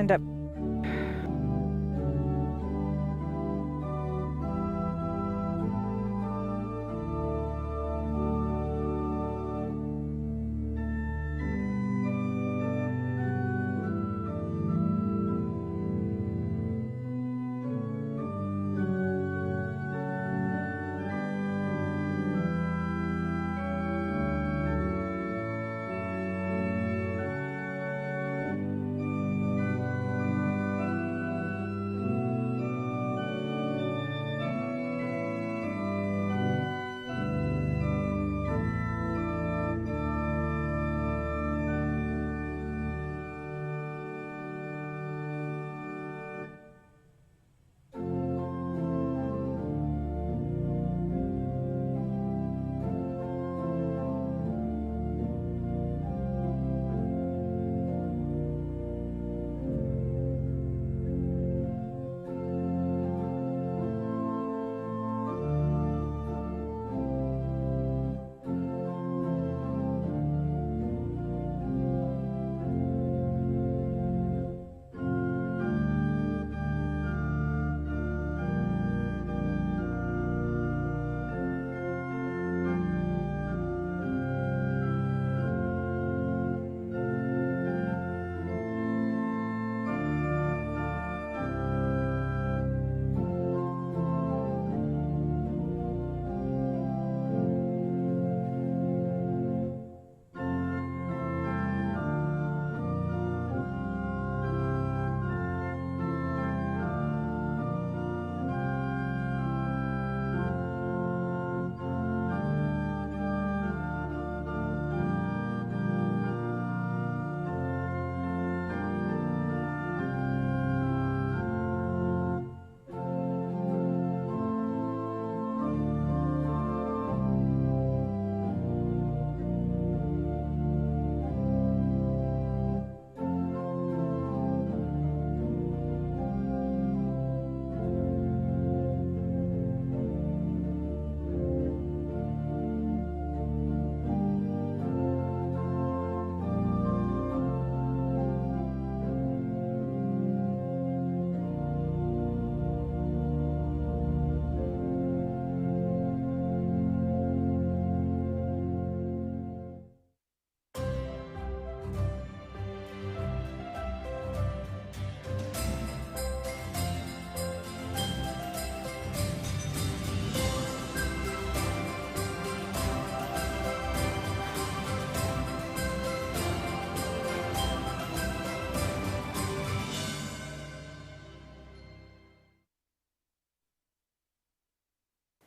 end up.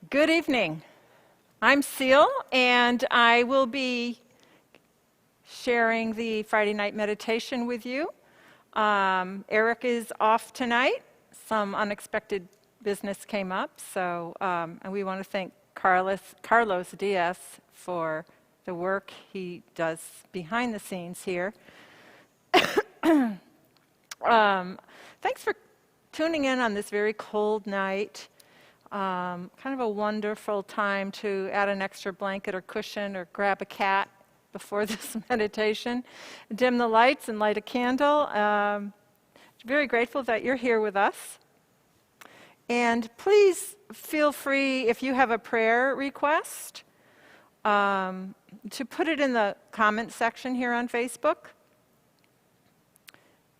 Good evening. I'm Seal, and I will be sharing the Friday night meditation with you. Eric is off tonight. Some unexpected business came up, so and we want to thank Carlos Diaz for the work he does behind the scenes here. Thanks for tuning in on this very cold night. Kind of a wonderful time to add an extra blanket or cushion or grab a cat before this meditation. Dim the lights and light a candle. Very grateful that you're here with us. And please feel free, if you have a prayer request, to put it in the comment section here on Facebook.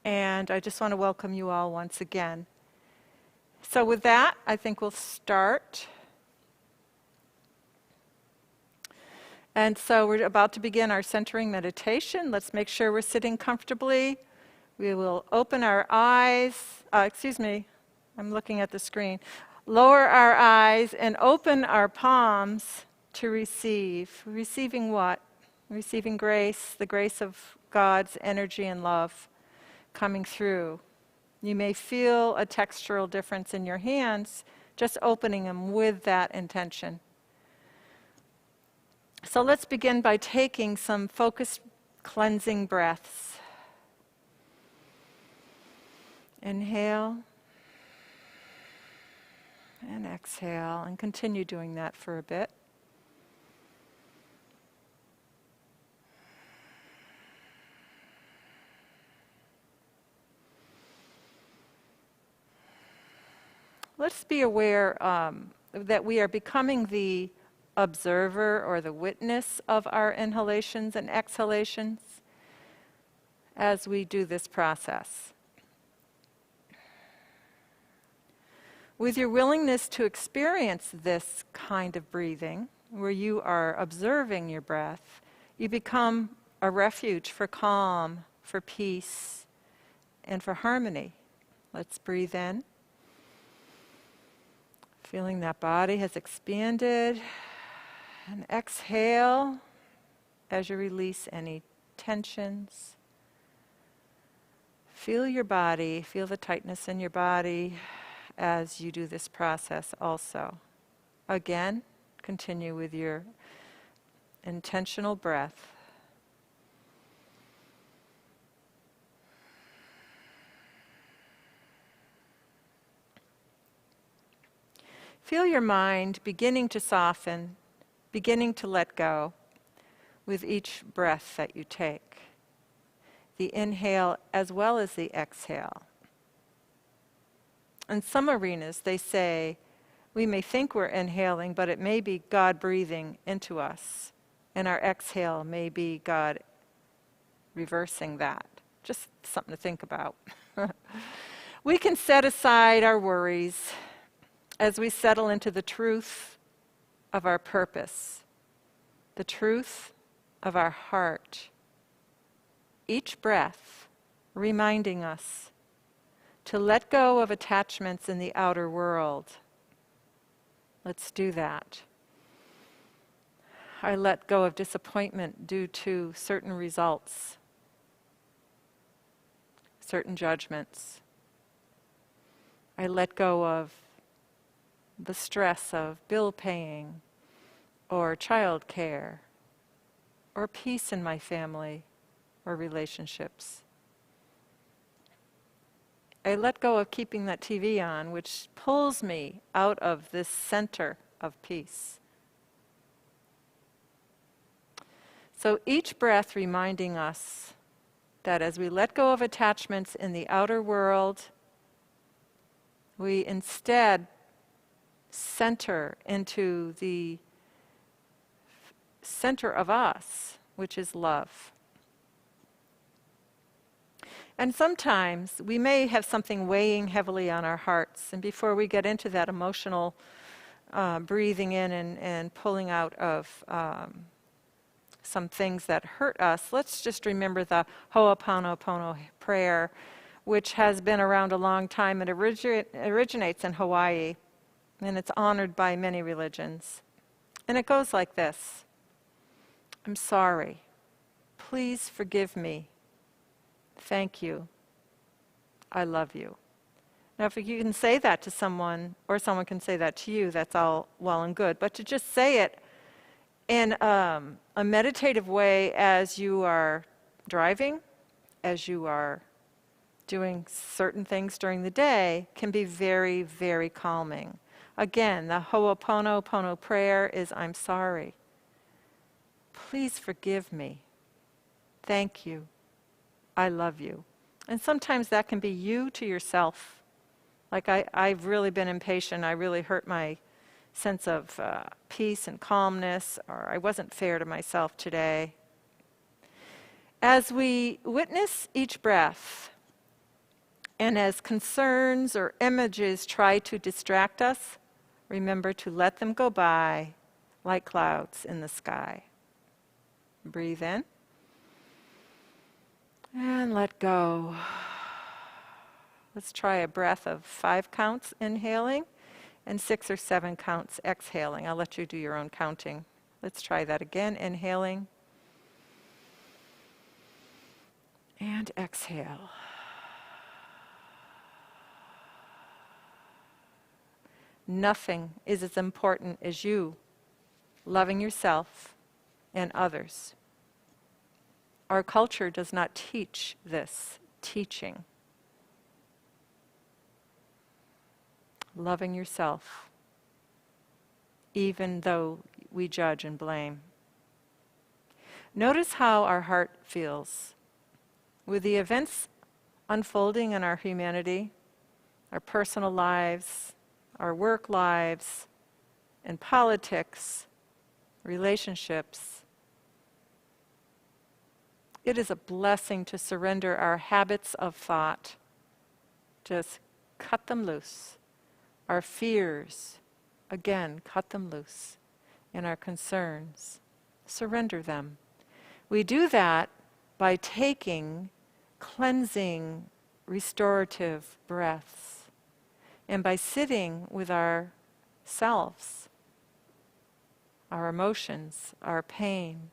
And I just want to welcome you all once again. So with that, I think we'll start. And so we're about to begin our centering meditation. Let's make sure we're sitting comfortably. We will open our eyes. I'm looking at the screen. Lower our eyes and open our palms to receive. Receiving what? Receiving grace, the grace of God's energy and love coming through. You may feel a textural difference in your hands, just opening them with that intention. So let's begin by taking some focused cleansing breaths. Inhale and exhale, and continue doing that for a bit. be aware that we are becoming the observer or the witness of our inhalations and exhalations as we do this process. With your willingness to experience this kind of breathing, where you are observing your breath, you become a refuge for calm, for peace, and for harmony. Let's breathe in. Feeling that body has expanded. And exhale as you release any tensions. Feel your body, feel the tightness in your body as you do this process also. Again, continue with your intentional breath. Feel your mind beginning to soften, beginning to let go with each breath that you take. The inhale as well as the exhale. In some arenas, they say, we may think we're inhaling, but it may be God breathing into us. And our exhale may be God reversing that. Just something to think about. We can set aside our worries as we settle into the truth of our purpose, the truth of our heart. Each breath reminding us to let go of attachments in the outer world. Let's do that. I let go of disappointment due to certain results, certain judgments. I let go of the stress of bill paying or child care or peace in my family or relationships. I let go of keeping that TV on, which pulls me out of this center of peace. So each breath reminding us that as we let go of attachments in the outer world, we instead center into the center of us, which is love. And sometimes we may have something weighing heavily on our hearts. And before we get into that emotional breathing in and pulling out of some things that hurt us, let's just remember the Ho'oponopono prayer, which has been around a long time. It originates in Hawaii, and it's honored by many religions. And it goes like this: I'm sorry. Please forgive me. Thank you. I love you. Now, if you can say that to someone, or someone can say that to you, that's all well and good. But to just say it in a meditative way as you are driving, as you are doing certain things during the day, can be very, very calming. Again, the Ho'oponopono prayer is, I'm sorry. Please forgive me. Thank you. I love you. And sometimes that can be you to yourself. Like I've really been impatient. I really hurt my sense of peace and calmness, or I wasn't fair to myself today. As we witness each breath, and as concerns or images try to distract us, remember to let them go by like clouds in the sky. Breathe in. And let go. Let's try a breath of 5 counts inhaling and 6 or 7 counts exhaling. I'll let you do your own counting. Let's try that again. Inhaling and exhale. Nothing is as important as you loving yourself and others. Our culture does not teach this teaching. Loving yourself, even though we judge and blame. Notice how our heart feels. With the events unfolding in our humanity, our personal lives, our work lives, in politics, relationships. It is a blessing to surrender our habits of thought. Just cut them loose. Our fears, again, cut them loose. And our concerns, surrender them. We do that by taking cleansing, restorative breaths, and by sitting with ourselves, our emotions, our pain.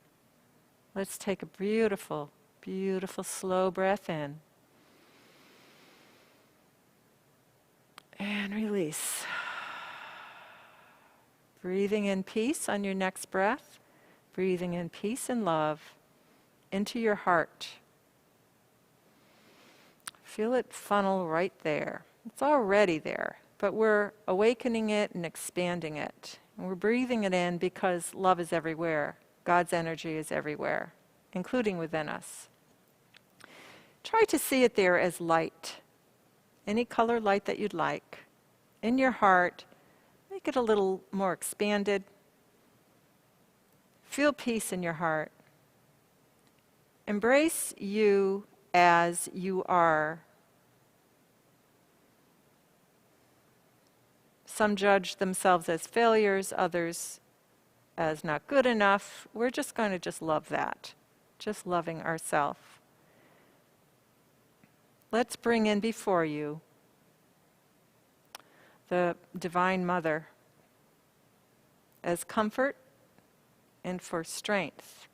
Let's take a beautiful, beautiful slow breath in. And release. Breathing in peace on your next breath. Breathing in peace and love into your heart. Feel it funnel right there. It's already there, but we're awakening it and expanding it. And we're breathing it in because love is everywhere. God's energy is everywhere, including within us. Try to see it there as light. Any color light that you'd like. In your heart, make it a little more expanded. Feel peace in your heart. Embrace you as you are. Some judge themselves as failures, others as not good enough. We're just going to love that. Just loving ourselves. Let's bring in before you the Divine Mother as comfort and for strength.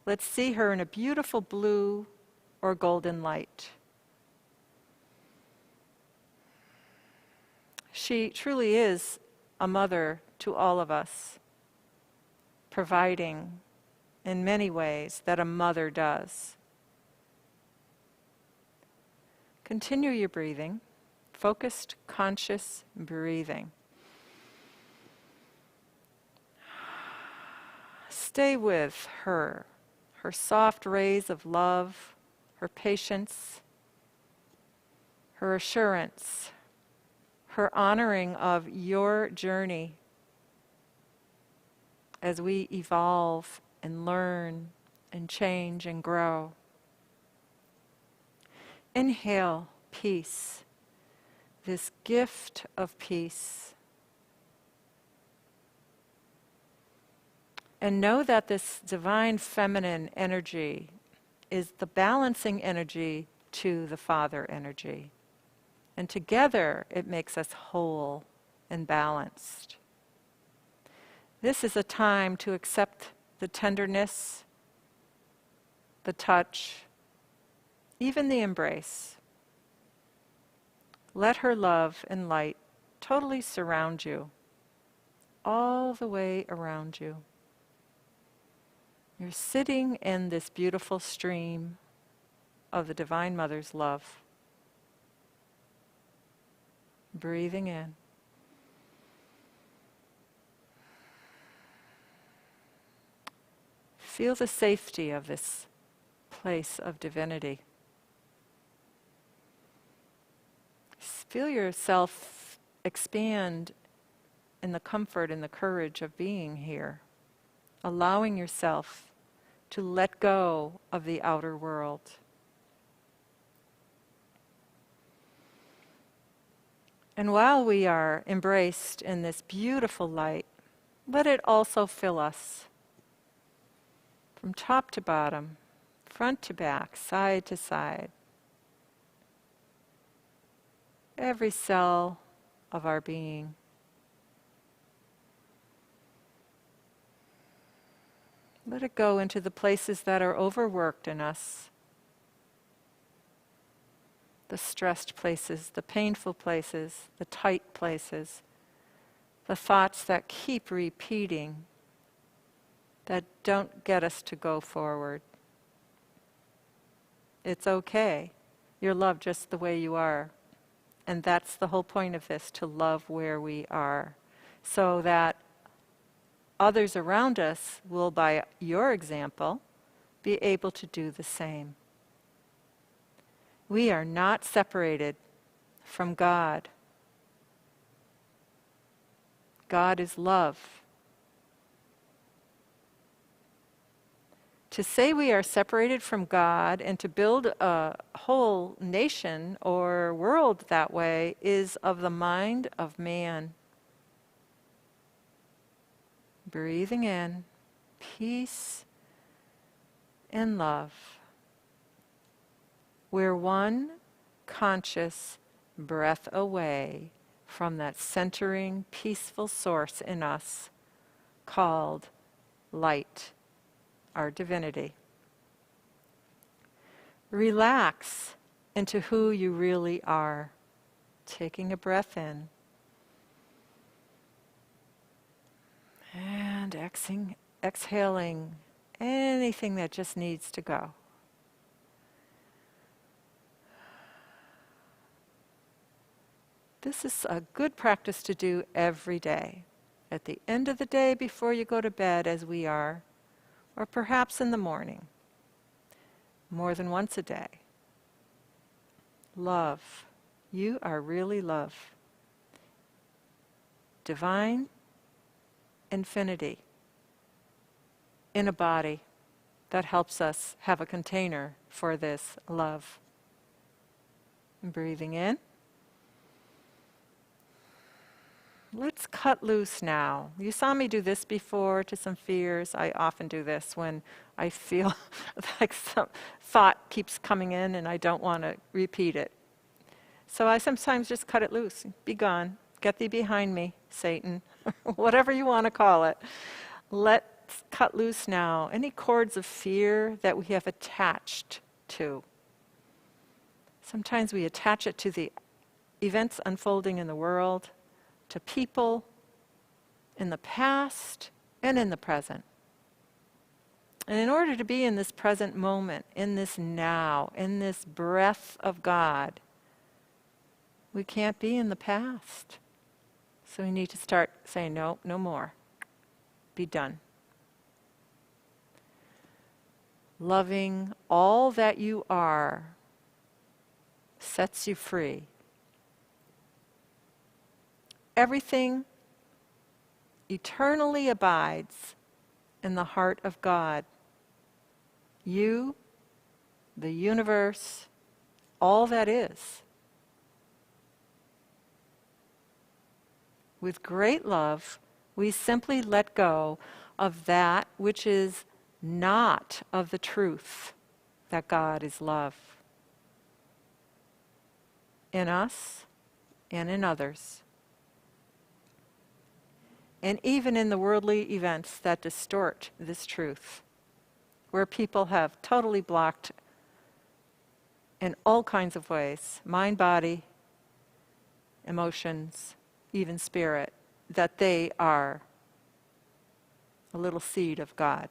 Let's see her in a beautiful blue or golden light. She truly is a mother to all of us, providing in many ways that a mother does. Continue your breathing, focused, conscious breathing. Stay with her soft rays of love, her patience, her assurance, her honoring of your journey as we evolve and learn and change and grow. Inhale peace, this gift of peace. And know that this divine feminine energy is the balancing energy to the Father energy. And together it makes us whole and balanced. This is a time to accept the tenderness, the touch, even the embrace. Let her love and light totally surround you, all the way around you. You're sitting in this beautiful stream of the Divine Mother's love. Breathing in. Feel the safety of this place of divinity. Feel yourself expand in the comfort and the courage of being here, allowing yourself to let go of the outer world. And while we are embraced in this beautiful light, let it also fill us from top to bottom, front to back, side to side. Every cell of our being. Let it go into the places that are overworked in us. The stressed places, the painful places, the tight places, the thoughts that keep repeating, that don't get us to go forward. It's okay. You're loved just the way you are. And that's the whole point of this, to love where we are, so that others around us will, by your example, be able to do the same. We are not separated from God. God is love. To say we are separated from God and to build a whole nation or world that way is of the mind of man. Breathing in peace and love. We're one conscious breath away from that centering, peaceful source in us called light, our divinity. Relax into who you really are, taking a breath in and exhaling anything that just needs to go. This is a good practice to do every day. At the end of the day, before you go to bed, as we are, or perhaps in the morning, more than once a day. Love. You are really love. Divine infinity in a body that helps us have a container for this love. Breathing in. Let's cut loose now. You saw me do this before to some fears. I often do this when I feel like some thought keeps coming in and I don't want to repeat it. So I sometimes just cut it loose. Be gone. Get thee behind me, Satan. Whatever you want to call it. Let's cut loose now any cords of fear that we have attached to. Sometimes we attach it to the events unfolding in the world, to people, in the past, and in the present. And in order to be in this present moment, in this now, in this breath of God, we can't be in the past. So we need to start saying, no, no more. Be done. Loving all that you are sets you free. Everything eternally abides in the heart of God. You, the universe, all that is. With great love, we simply let go of that which is not of the truth that God is love. In us and in others. And even in the worldly events that distort this truth, where people have totally blocked in all kinds of ways, mind, body, emotions, even spirit, that they are a little seed of God.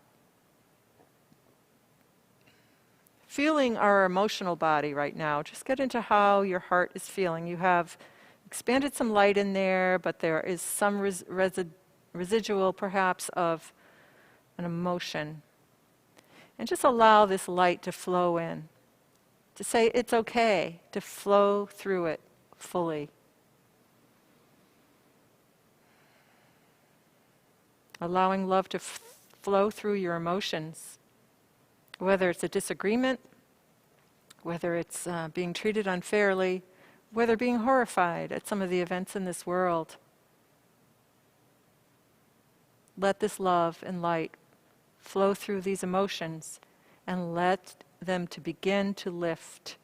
Feeling our emotional body right now, just get into how your heart is feeling. You have expanded some light in there, but there is some residual perhaps of an emotion. And just allow this light to flow in. To say it's okay to flow through it fully. Allowing love to flow through your emotions. Whether it's a disagreement, whether it's being treated unfairly, whether being horrified at some of the events in this world. Let this love and light flow through these emotions and let them to begin to lift.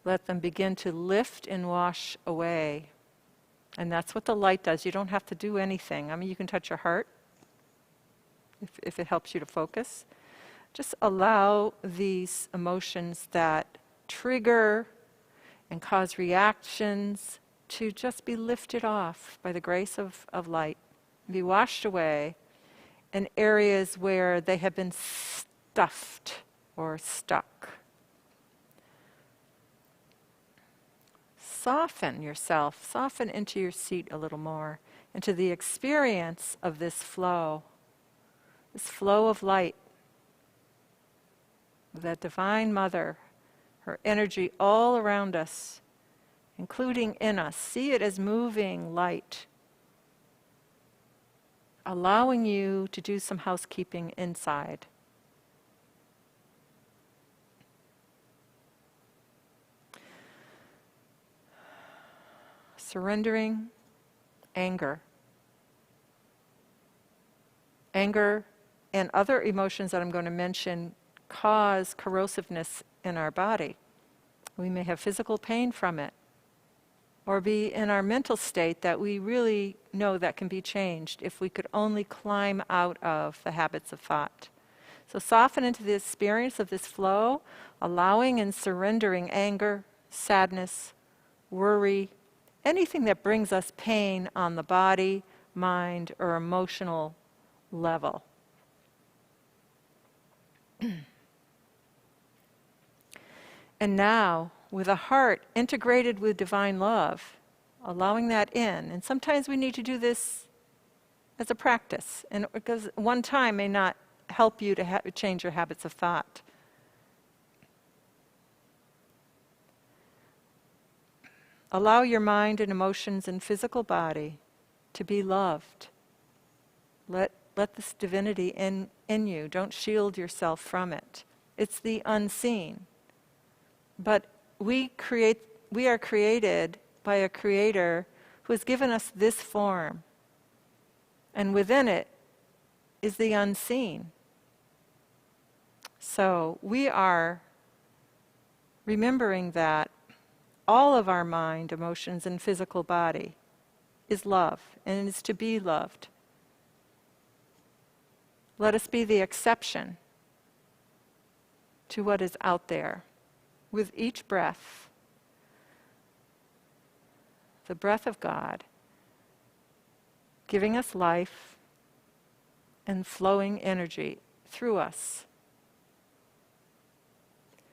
Let them begin to lift and wash away. And that's what the light does. You don't have to do anything. I mean, you can touch your heart if it helps you to focus. Just allow these emotions that trigger and cause reactions to just be lifted off by the grace of light. Be washed away in areas where they have been stuffed or stuck. Soften yourself, soften into your seat a little more, into the experience of this flow of light, that Divine Mother, her energy all around us, including in us. See it as moving light. allowing you to do some housekeeping inside. Surrendering anger. Anger and other emotions that I'm going to mention cause corrosiveness in our body. We may have physical pain from it, or be in our mental state that we really know that can be changed if we could only climb out of the habits of thought. So soften into the experience of this flow, allowing and surrendering anger, sadness, worry, anything that brings us pain on the body, mind, or emotional level. And now, with a heart integrated with divine love, allowing that in. And sometimes we need to do this as a practice, and because one time may not help you to change your habits of thought. Allow your mind and emotions and physical body to be loved. Let this divinity in you. Don't shield yourself from it. It's the unseen. But we are created by a creator who has given us this form. And within it is the unseen. So we are remembering that all of our mind, emotions, and physical body is love and is to be loved. Let us be the exception to what is out there. With each breath, the breath of God, giving us life and flowing energy through us.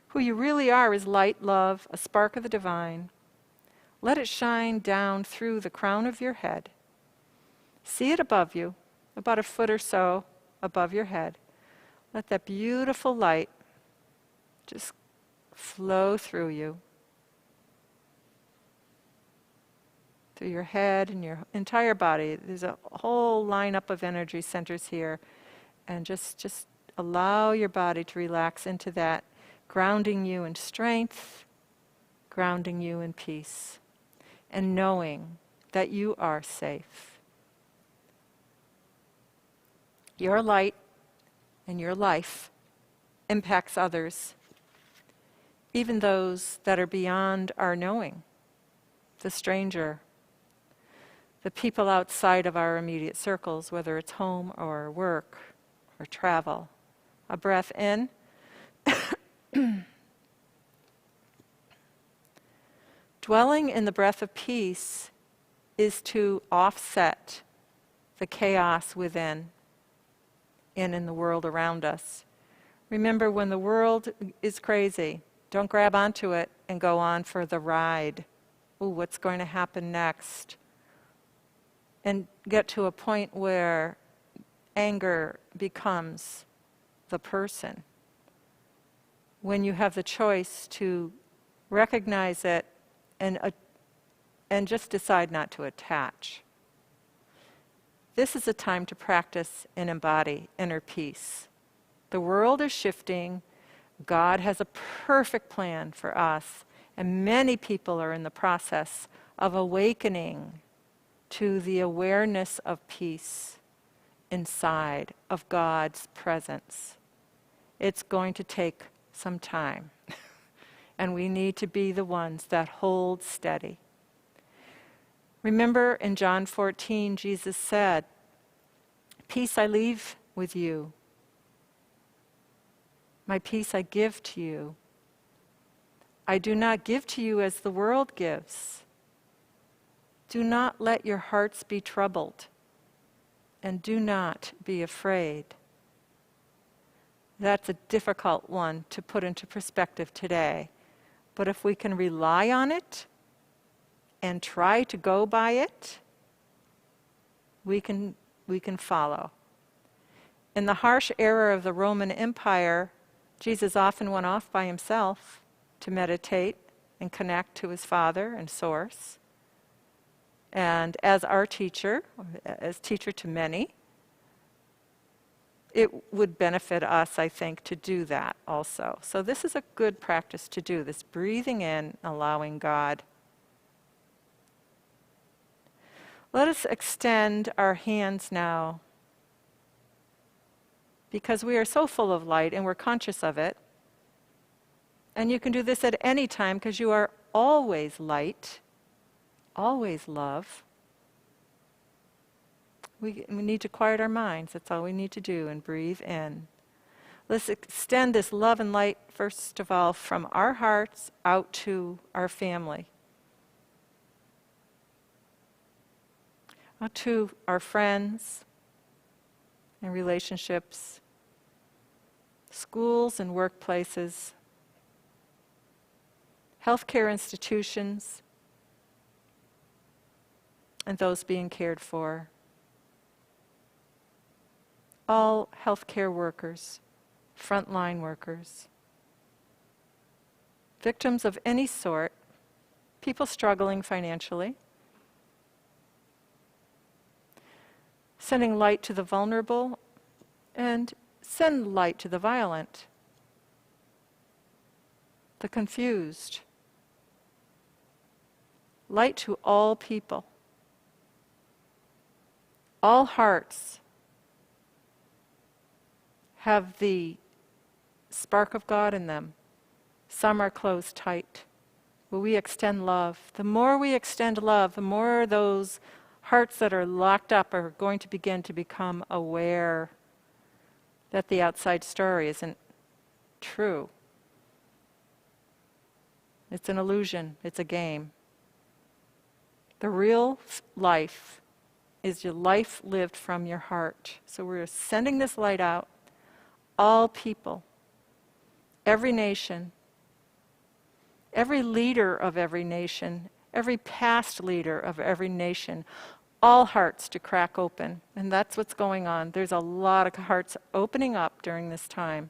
Who you really are is light, love, a spark of the divine. Let it shine down through the crown of your head. See it above you, about a foot or so above your head. Let that beautiful light just flow through you, through your head and your entire body. There's a whole lineup of energy centers here, and just allow your body to relax into that, grounding you in strength, grounding you in peace, and knowing that you are safe. Your light and your life impacts others, even those that are beyond our knowing, the stranger, the people outside of our immediate circles, whether it's home or work or travel. A breath in. Dwelling in the breath of peace is to offset the chaos within and in the world around us. Remember, when the world is crazy, don't grab onto it and go on for the ride. Ooh, what's going to happen next? And get to a point where anger becomes the person. When you have the choice to recognize it and just decide not to attach. This is a time to practice and embody inner peace. The world is shifting. God has a perfect plan for us, and many people are in the process of awakening to the awareness of peace inside of God's presence. It's going to take some time, and we need to be the ones that hold steady. Remember in John 14, Jesus said, "Peace I leave with you. My peace I give to you. I do not give to you as the world gives. Do not let your hearts be troubled, and do not be afraid." That's a difficult one to put into perspective today. But if we can rely on it and try to go by it, we can follow. In the harsh era of the Roman Empire, Jesus often went off by himself to meditate and connect to his Father and Source. And as our teacher, as teacher to many, it would benefit us, I think, to do that also. So this is a good practice to do, this breathing in, allowing God. Let us extend our hands now, because we are so full of light and we're conscious of it. And you can do this at any time because you are always light, always love. We need to quiet our minds. That's all we need to do, and breathe in. Let's extend this love and light, first of all, from our hearts out to our family, out to our friends and relationships, schools and workplaces, healthcare institutions, and those being cared for. All healthcare workers, frontline workers, victims of any sort, people struggling financially, sending light to the vulnerable, and send light to the violent, the confused. Light to all people, all hearts have the spark of God in them. Some are closed tight. But we extend love. The more we extend love, the more those hearts that are locked up are going to begin to become aware that the outside story isn't true. It's an illusion. It's a game. The real life is your life lived from your heart. So we're sending this light out. All people, every nation, every leader of every nation, every past leader of every nation, all hearts to crack open. And that's what's going on. There's a lot of hearts opening up during this time.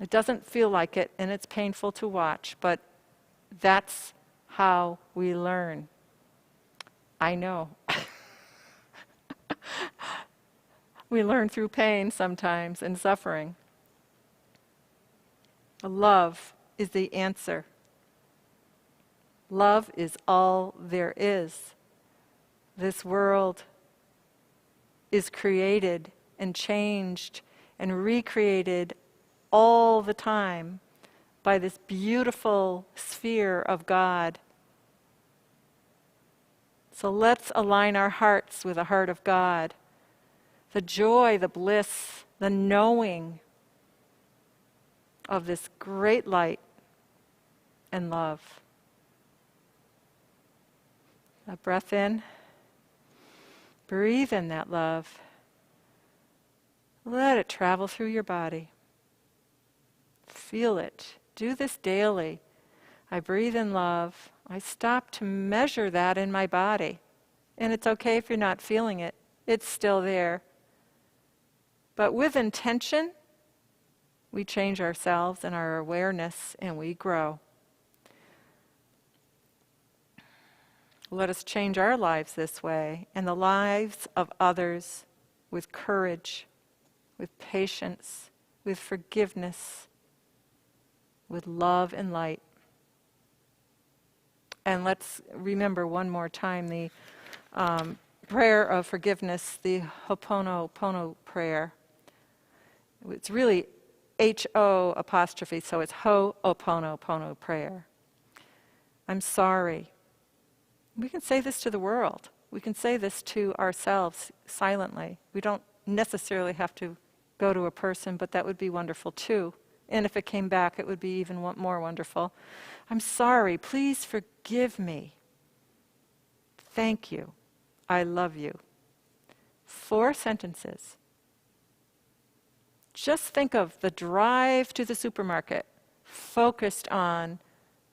It doesn't feel like it, and it's painful to watch, but that's how we learn. I know. We learn through pain sometimes and suffering. Love is the answer. Love is all there is. This world is created and changed and recreated all the time by this beautiful sphere of God. So let's align our hearts with the heart of God. The joy, the bliss, the knowing of this great light and love. A breath in. Breathe in that love. Let it travel through your body. Feel it. Do this daily. I breathe in love. I stop to measure that in my body. And it's okay if you're not feeling it. It's still there. But with intention, we change ourselves and our awareness, and we grow. Let us change our lives this way, and the lives of others, with courage, with patience, with forgiveness, with love and light. And let's remember one more time the prayer of forgiveness, the Ho'oponopono prayer. It's really H-O apostrophe, so it's Ho'oponopono prayer. I'm sorry. We can say this to the world. We can say this to ourselves silently. We don't necessarily have to go to a person, but that would be wonderful too. And if it came back, it would be even more wonderful. I'm sorry. Please forgive me. Thank you. I love you. 4 sentences. Just think of the drive to the supermarket focused on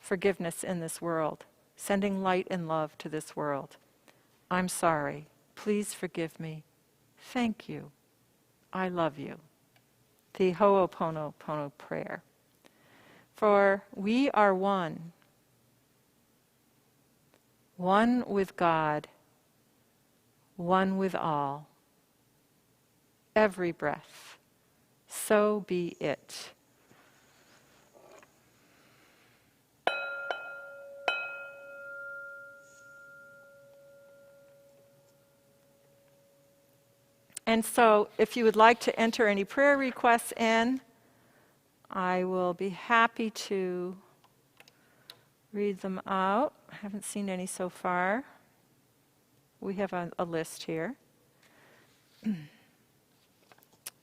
forgiveness in this world, sending light and love to this world. I'm sorry. Please forgive me. Thank you. I love you. The Ho'oponopono prayer. For we are one. One with God. One with all. every breath. So be it. And so, if you would like to enter any prayer requests in, I will be happy to read them out. I haven't seen any so far. We have a list here.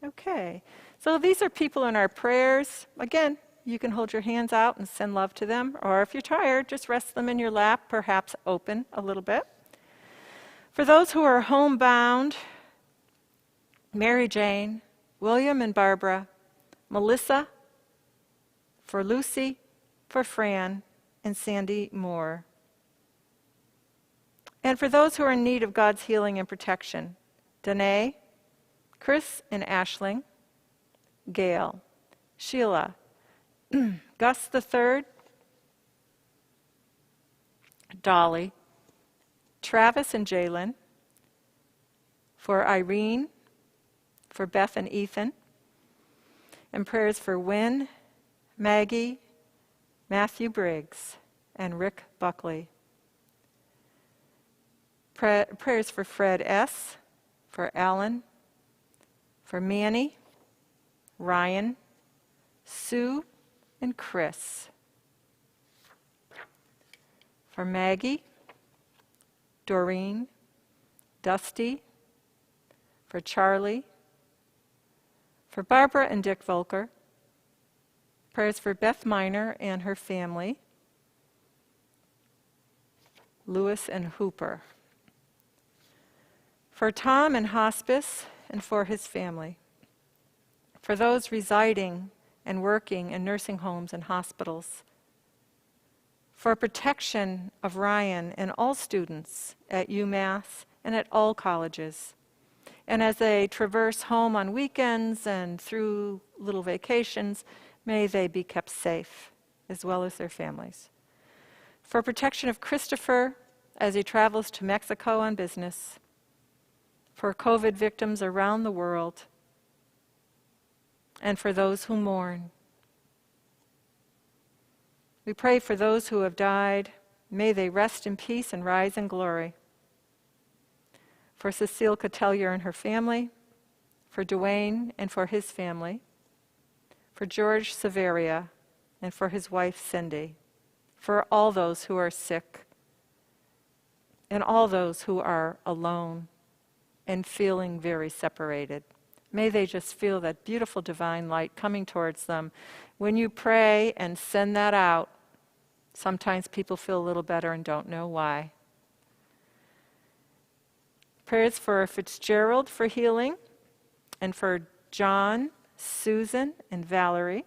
Okay, so these are people in our prayers. Again, you can hold your hands out and send love to them, or if you're tired, just rest them in your lap, perhaps open a little bit. For those who are homebound, Mary Jane, William and Barbara, Melissa, for Lucy, for Fran, and Sandy Moore. And for those who are in need of God's healing and protection, Danae, Chris and Ashling, Gail, Sheila, Gus the Third, Dolly, Travis and Jalen, for Irene, for Beth and Ethan, and prayers for Wynn, Maggie, Matthew Briggs, and Rick Buckley. Prayers for Fred S., for Alan, for Manny, Ryan, Sue, and Chris. For Maggie, Doreen, Dusty, for Charlie, for Barbara and Dick Volker. Prayers for Beth Miner and her family, Lewis and Hooper. For Tom in hospice and for his family. For those residing and working in nursing homes and hospitals. For protection of Ryan and all students at UMass and at all colleges. And as they traverse home on weekends and through little vacations, may they be kept safe, as well as their families. For protection of Christopher as he travels to Mexico on business. For COVID victims around the world. And for those who mourn. We pray for those who have died. May they rest in peace and rise in glory. For Cecile Cotellier and her family. For Dwayne and for his family. For George Severia and for his wife Cindy. For all those who are sick. And all those who are alone and feeling very separated. May they just feel that beautiful divine light coming towards them. When you pray and send that out, sometimes people feel a little better and don't know why. Prayers for Fitzgerald for healing, and for John, Susan, and Valerie.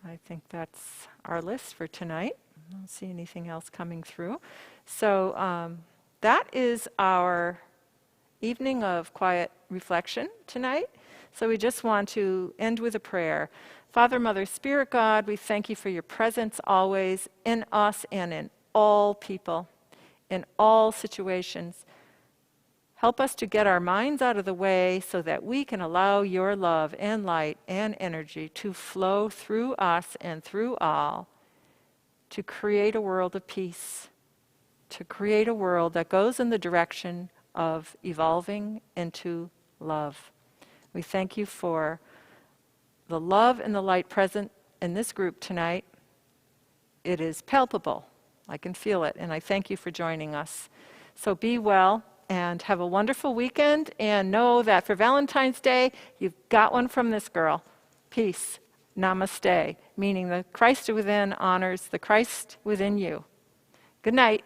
I think that's our list for tonight. I don't see anything else coming through. So that is our evening of quiet reflection tonight. So we just want to end with a prayer. Father, Mother, Spirit God, we thank you for your presence always in us and in all people, in all situations. Help us to get our minds out of the way so that we can allow your love and light and energy to flow through us and through all, to create a world of peace, to create a world that goes in the direction of evolving into love. We thank you for the love and the light present in this group tonight. It is palpable. I can feel it, and I thank you for joining us. So be well and have a wonderful weekend, and know that for Valentine's Day, you've got one from this girl. Peace. Namaste, meaning the Christ within honors the Christ within you. Good night.